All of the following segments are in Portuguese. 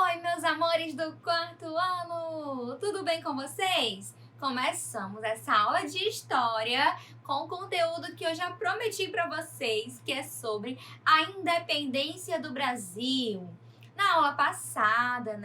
Oi, meus amores do quarto ano! Tudo bem com vocês? Começamos essa aula de história com o conteúdo que eu já prometi para vocês, que é sobre a independência do Brasil. Na aula passada,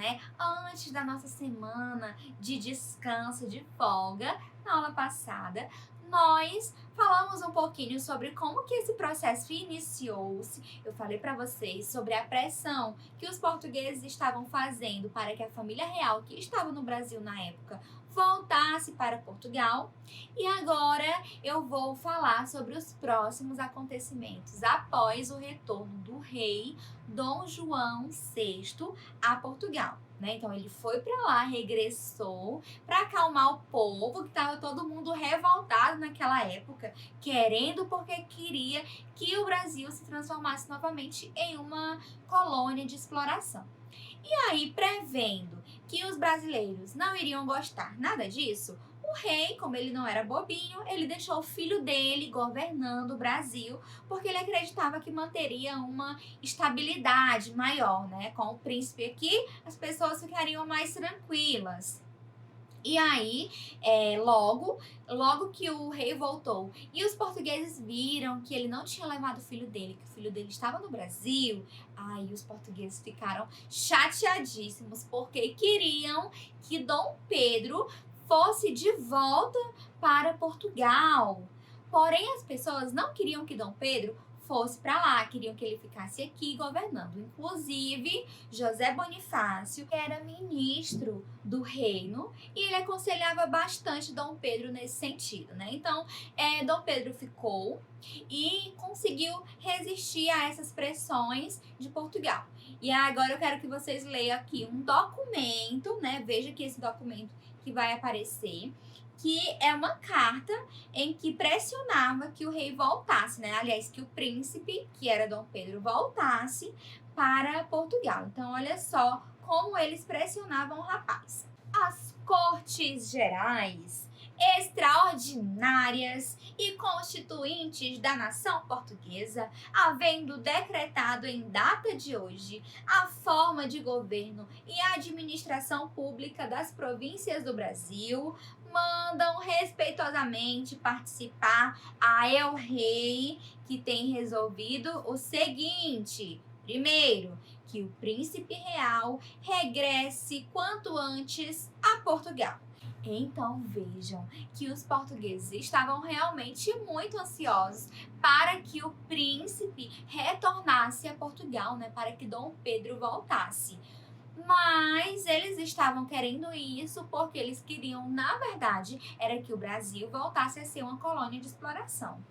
antes da nossa semana de descanso, de folga, na aula passada, nós falamos um pouquinho sobre como que esse processo iniciou-se. Eu falei para vocês sobre a pressão que os portugueses estavam fazendo para que a família real que estava no Brasil na época voltasse para Portugal. E agora eu vou falar sobre os próximos acontecimentos após o retorno do rei Dom João VI a Portugal. Então ele foi para lá, regressou para acalmar o povo, que estava todo mundo revoltado naquela época, querendo porque queria que o Brasil se transformasse novamente em uma colônia de exploração. E aí, prevendo que os brasileiros não iriam gostar nada disso, o rei, como ele não era bobinho, ele deixou o filho dele governando o Brasil, porque ele acreditava que manteria uma estabilidade maior, Com o príncipe aqui, as pessoas ficariam mais tranquilas. E aí, logo que o rei voltou e os portugueses viram que ele não tinha levado o filho dele, que o filho dele estava no Brasil, aí os portugueses ficaram chateadíssimos, porque queriam que Dom Pedro fosse de volta para Portugal. Porém, as pessoas não queriam que Dom Pedro fosse para lá, queriam que ele ficasse aqui governando. Inclusive, José Bonifácio era ministro do reino e ele aconselhava bastante Dom Pedro nesse sentido, Então, Dom Pedro ficou e conseguiu resistir a essas pressões de Portugal. E agora eu quero que vocês leiam aqui um documento, Veja que esse documento que vai aparecer, que é uma carta em que pressionava que o rei voltasse, Aliás, que o príncipe, que era Dom Pedro, voltasse para Portugal. Então, olha só como eles pressionavam o rapaz. As Cortes Gerais extraordinárias e constituintes da nação portuguesa, havendo decretado em data de hoje a forma de governo e administração pública das províncias do Brasil, mandam respeitosamente participar a El Rei, que tem resolvido o seguinte: primeiro, que o príncipe real regresse quanto antes a Portugal. Então vejam que os portugueses estavam realmente muito ansiosos para que o príncipe retornasse a Portugal, para que Dom Pedro voltasse. Mas eles estavam querendo isso porque eles queriam, na verdade, era que o Brasil voltasse a ser uma colônia de exploração.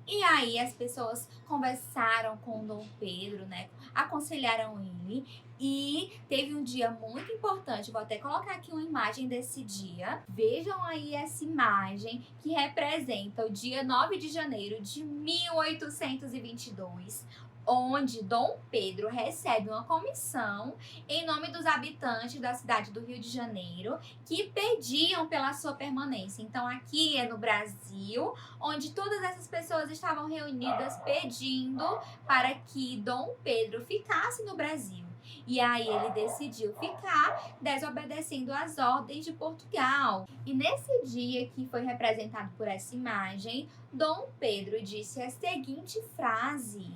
E aí as pessoas conversaram com o Dom Pedro, aconselharam ele, e teve um dia muito importante. Vou até colocar aqui uma imagem desse dia. Vejam aí essa imagem que representa o dia 9 de janeiro de 1822, onde Dom Pedro recebe uma comissão em nome dos habitantes da cidade do Rio de Janeiro, que pediam pela sua permanência. Então aqui é no Brasil, onde todas essas pessoas estavam reunidas pedindo para que Dom Pedro ficasse no Brasil. E aí ele decidiu ficar, desobedecendo às ordens de Portugal. E nesse dia que foi representado por essa imagem, Dom Pedro disse a seguinte frase: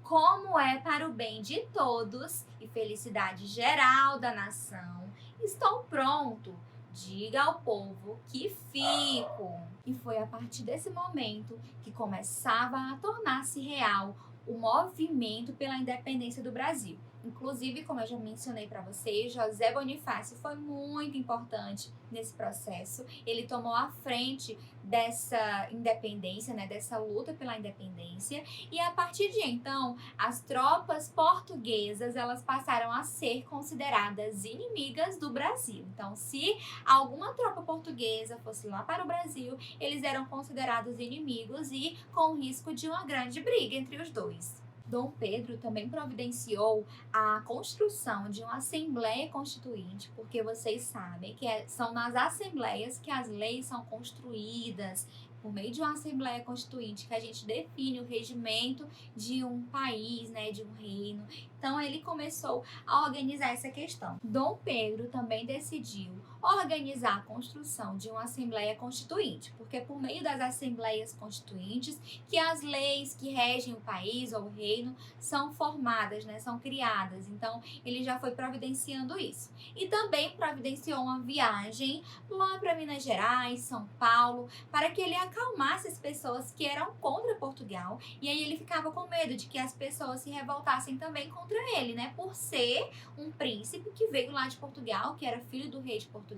como é para o bem de todos e felicidade geral da nação, estou pronto, diga ao povo que fico. E foi a partir desse momento que começava a tornar-se real o movimento pela independência do Brasil. Inclusive, como eu já mencionei para vocês, José Bonifácio foi muito importante nesse processo. Ele tomou a frente dessa independência, dessa luta pela independência. E a partir de então, as tropas portuguesas, elas passaram a ser consideradas inimigas do Brasil. Então, se alguma tropa portuguesa fosse lá para o Brasil, eles eram considerados inimigos e com risco de uma grande briga entre os dois. Dom Pedro também providenciou a construção de uma Assembleia Constituinte, porque vocês sabem que são nas assembleias que as leis são construídas, por meio de uma Assembleia Constituinte, que a gente define o regimento de um país, né, de um reino. Então, ele começou a organizar essa questão. Dom Pedro também decidiu organizar a construção de uma Assembleia Constituinte, porque é por meio das Assembleias Constituintes que as leis que regem o país ou o reino são formadas, né, são criadas. Então, ele já foi providenciando isso. E também providenciou uma viagem lá para Minas Gerais, São Paulo, para que ele acalmasse as pessoas que eram contra Portugal. E aí ele ficava com medo de que as pessoas se revoltassem também contra ele, né, por ser um príncipe que veio lá de Portugal, que era filho do rei de Portugal.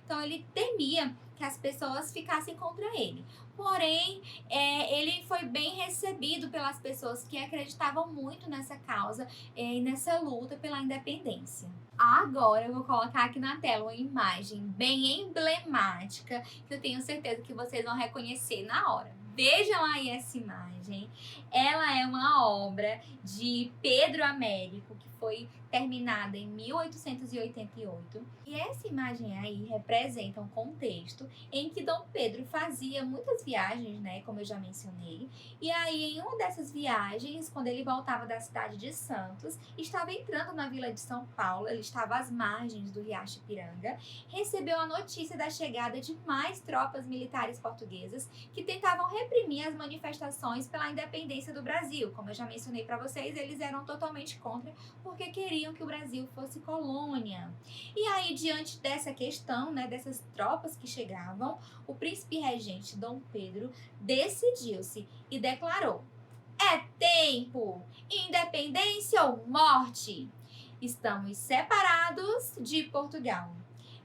Então ele temia que as pessoas ficassem contra ele. Porém, ele foi bem recebido pelas pessoas que acreditavam muito nessa causa e nessa luta pela independência. Agora eu vou colocar aqui na tela uma imagem bem emblemática que eu tenho certeza que vocês vão reconhecer na hora. Vejam aí essa imagem. Ela é uma obra de Pedro Américo, que foi terminada em 1888. E essa imagem aí representa um contexto em que Dom Pedro fazia muitas viagens, né, como eu já mencionei. E aí, em uma dessas viagens, quando ele voltava da cidade de Santos, estava entrando na vila de São Paulo, ele estava às margens do Riacho Ipiranga, recebeu a notícia da chegada de mais tropas militares portuguesas que tentavam reprimir as manifestações pela independência do Brasil. Como eu já mencionei para vocês, eles eram totalmente contra, porque queriam que o Brasil fosse colônia. E aí, diante dessa questão, né, dessas tropas que chegavam, o príncipe regente Dom Pedro decidiu-se e declarou: é tempo! Independência ou morte! Estamos separados de Portugal.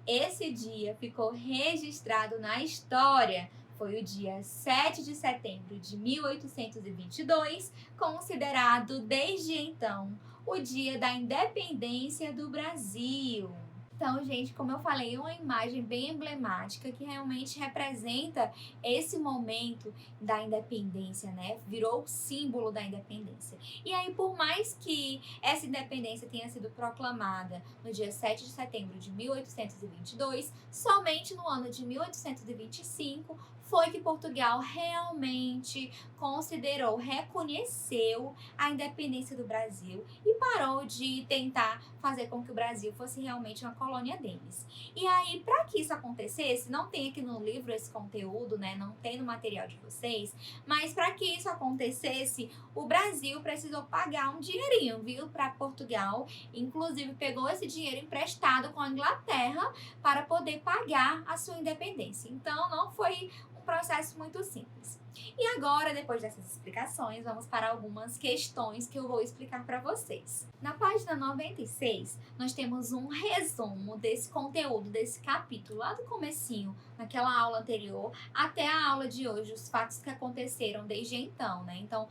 Esse dia ficou registrado na história. Foi o dia 7 de setembro de 1822, considerado desde então o dia da independência do Brasil. Então, gente, como eu falei, é uma imagem bem emblemática que realmente representa esse momento da independência, né? Virou o símbolo da independência. E aí, por mais que essa independência tenha sido proclamada no dia 7 de setembro de 1822, somente no ano de 1825 foi que Portugal realmente considerou, reconheceu a independência do Brasil e parou de tentar fazer com que o Brasil fosse realmente uma colônia deles. E aí, para que isso acontecesse, não tem aqui no livro esse conteúdo, né? Não tem no material de vocês, mas para que isso acontecesse, o Brasil precisou pagar um dinheirinho, viu, para Portugal. Inclusive, pegou esse dinheiro emprestado com a Inglaterra para poder pagar a sua independência. Então, não foi processo muito simples. E agora, depois dessas explicações, vamos para algumas questões que eu vou explicar para vocês. Na página 96, nós temos um resumo desse conteúdo, desse capítulo, lá do comecinho, naquela aula anterior, até a aula de hoje, os fatos que aconteceram desde então, né? Então,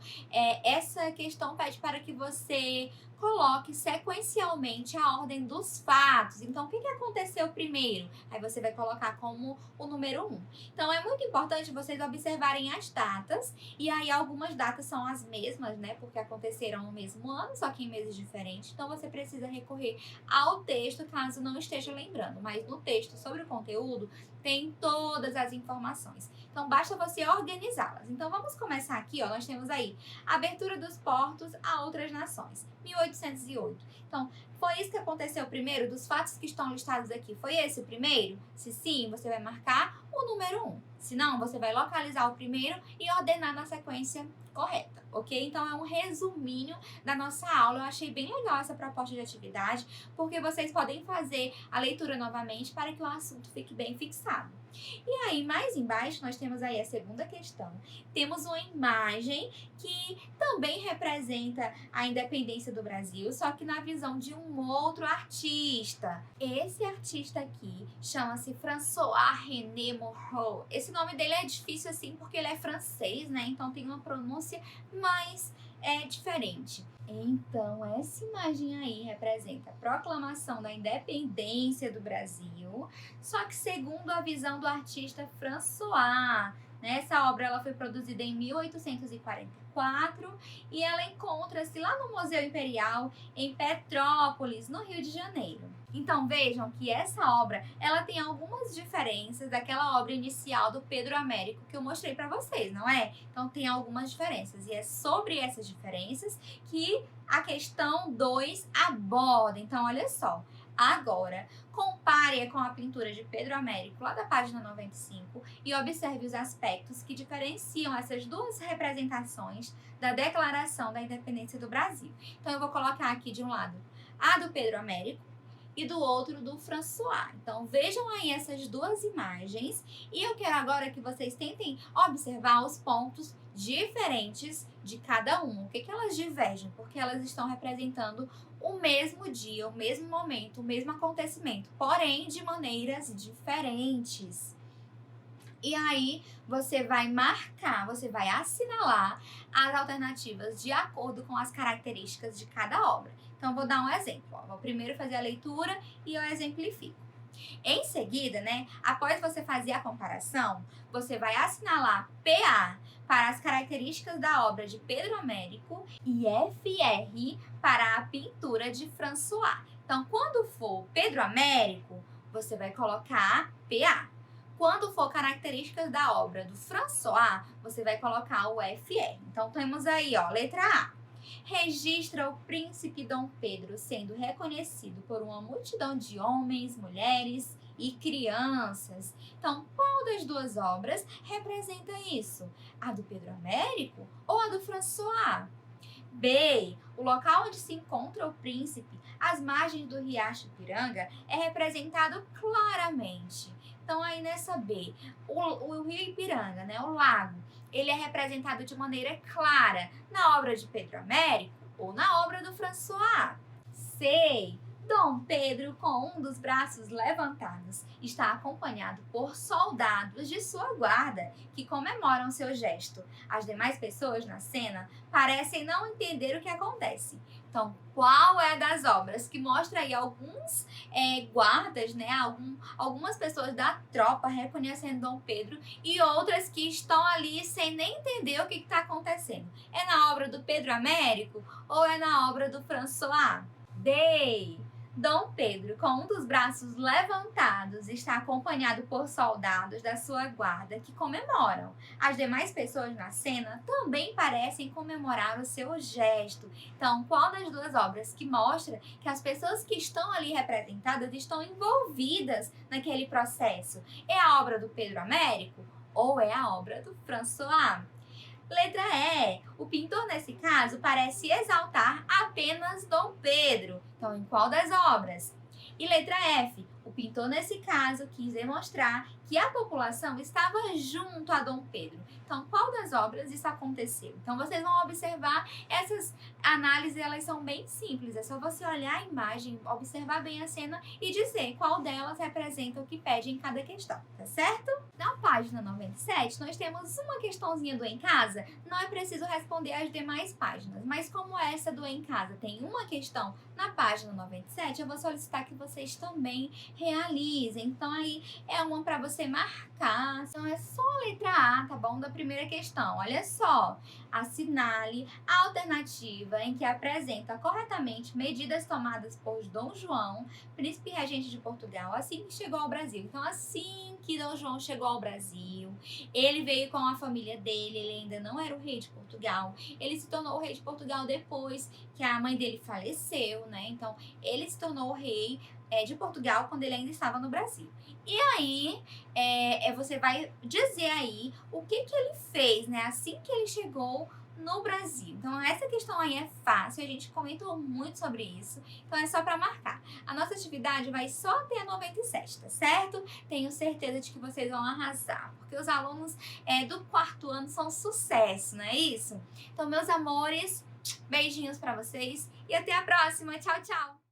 essa questão pede para que você coloque sequencialmente a ordem dos fatos. Então, o que aconteceu primeiro? Aí você vai colocar como o número 1. Então, é muito importante vocês observarem as datas. E aí, algumas datas são as mesmas, né? Porque aconteceram no mesmo ano, só que em meses diferentes. Então, você precisa recorrer ao texto, caso não esteja lembrando. Mas no texto sobre o conteúdo, tem todas as informações. Então, basta você organizá-las. Então, vamos começar aqui, ó. Nós temos aí abertura dos portos a outras nações, 1808. Então, foi isso que aconteceu primeiro? Dos fatos que estão listados aqui, foi esse o primeiro? Se sim, você vai marcar o número 1. Se não, você vai localizar o primeiro e ordenar na sequência correta, ok? Então, é um resuminho da nossa aula. Eu achei bem legal essa proposta de atividade, porque vocês podem fazer a leitura novamente para que o assunto fique bem fixado. E aí, mais embaixo, nós temos aí a segunda questão. Temos uma imagem que também representa a independência do Brasil, só que na visão de um outro artista. Esse artista aqui chama-se François-René Moreau. Esse nome dele é difícil assim porque ele é francês, né? Então tem uma pronúncia mais diferente. Então, essa imagem aí representa a proclamação da independência do Brasil, só que segundo a visão do artista François. Essa obra ela foi produzida em 1844 e ela encontra-se lá no Museu Imperial, em Petrópolis, no Rio de Janeiro. Então vejam que essa obra, ela tem algumas diferenças daquela obra inicial do Pedro Américo que eu mostrei para vocês, não é? Então tem algumas diferenças e é sobre essas diferenças que a questão 2 aborda. Então olha só, agora compare com a pintura de Pedro Américo lá da página 95 e observe os aspectos que diferenciam essas duas representações da Declaração da Independência do Brasil. Então eu vou colocar aqui de um lado a do Pedro Américo e do outro do François. Então vejam aí essas duas imagens e eu quero agora que vocês tentem observar os pontos diferentes de cada um. O que elas divergem? Porque elas estão representando o mesmo dia, o mesmo momento, o mesmo acontecimento, porém de maneiras diferentes. E aí você vai marcar, você vai assinalar as alternativas de acordo com as características de cada obra. Então, vou dar um exemplo. Vou primeiro fazer a leitura e eu exemplifico. Em seguida, após você fazer a comparação, você vai assinalar PA para as características da obra de Pedro Américo e FR para a pintura de François. Então, quando for Pedro Américo, você vai colocar PA. Quando for características da obra do François, você vai colocar o FR. Então, temos aí, letra A. Registra o príncipe Dom Pedro sendo reconhecido por uma multidão de homens, mulheres e crianças. Então, qual das duas obras representa isso? A do Pedro Américo ou a do François? B. O local onde se encontra o príncipe, às margens do riacho Ipiranga, é representado claramente. Então, aí nessa B, o rio Ipiranga, o lago, ele é representado de maneira clara na obra de Pedro Américo ou na obra do François. C. Dom Pedro, com um dos braços levantados, está acompanhado por soldados de sua guarda que comemoram seu gesto. As demais pessoas na cena parecem não entender o que acontece. Então, qual é das obras que mostra aí alguns guardas, algumas pessoas da tropa reconhecendo Dom Pedro e outras que estão ali sem nem entender o que está acontecendo? É na obra do Pedro Américo ou é na obra do François? D. Dom Pedro, com um dos braços levantados, está acompanhado por soldados da sua guarda que comemoram. As demais pessoas na cena também parecem comemorar o seu gesto. Então, qual das duas obras que mostra que as pessoas que estão ali representadas estão envolvidas naquele processo? É a obra do Pedro Américo ou é a obra do François? Letra E. O pintor, nesse caso, parece exaltar apenas Dom Pedro. Então, em qual das obras? E letra F. O pintor, nesse caso, quis demonstrar que a população estava junto a Dom Pedro. Então, qual das obras isso aconteceu? Então, vocês vão observar essas análises, elas são bem simples. É só você olhar a imagem, observar bem a cena e dizer qual delas representa o que pede em cada questão, tá certo? Na página 97, nós temos uma questãozinha do em casa. Não é preciso responder as demais páginas, mas como essa do em casa tem uma questão na página 97, eu vou solicitar que vocês também realizem. Então, aí é uma para você marcar. Então, é só a letra A, tá bom? Da primeira questão. Olha só. Assinale a alternativa em que apresenta corretamente medidas tomadas por Dom João, príncipe regente de Portugal, assim que chegou ao Brasil. Então, assim que Dom João chegou ao Brasil, ele veio com a família dele, ele ainda não era o rei de Portugal. Ele se tornou o rei de Portugal depois que a mãe dele faleceu, Então, ele se tornou o rei de Portugal quando ele ainda estava no Brasil. E aí, você vai dizer aí o que ele fez, assim que ele chegou no Brasil. Então, essa questão aí é fácil, a gente comentou muito sobre isso, então é só para marcar. A nossa atividade vai só até a 97, tá certo? Tenho certeza de que vocês vão arrasar, porque os alunos do quarto ano são sucesso, não é isso? Então, meus amores, beijinhos para vocês e até a próxima. Tchau, tchau!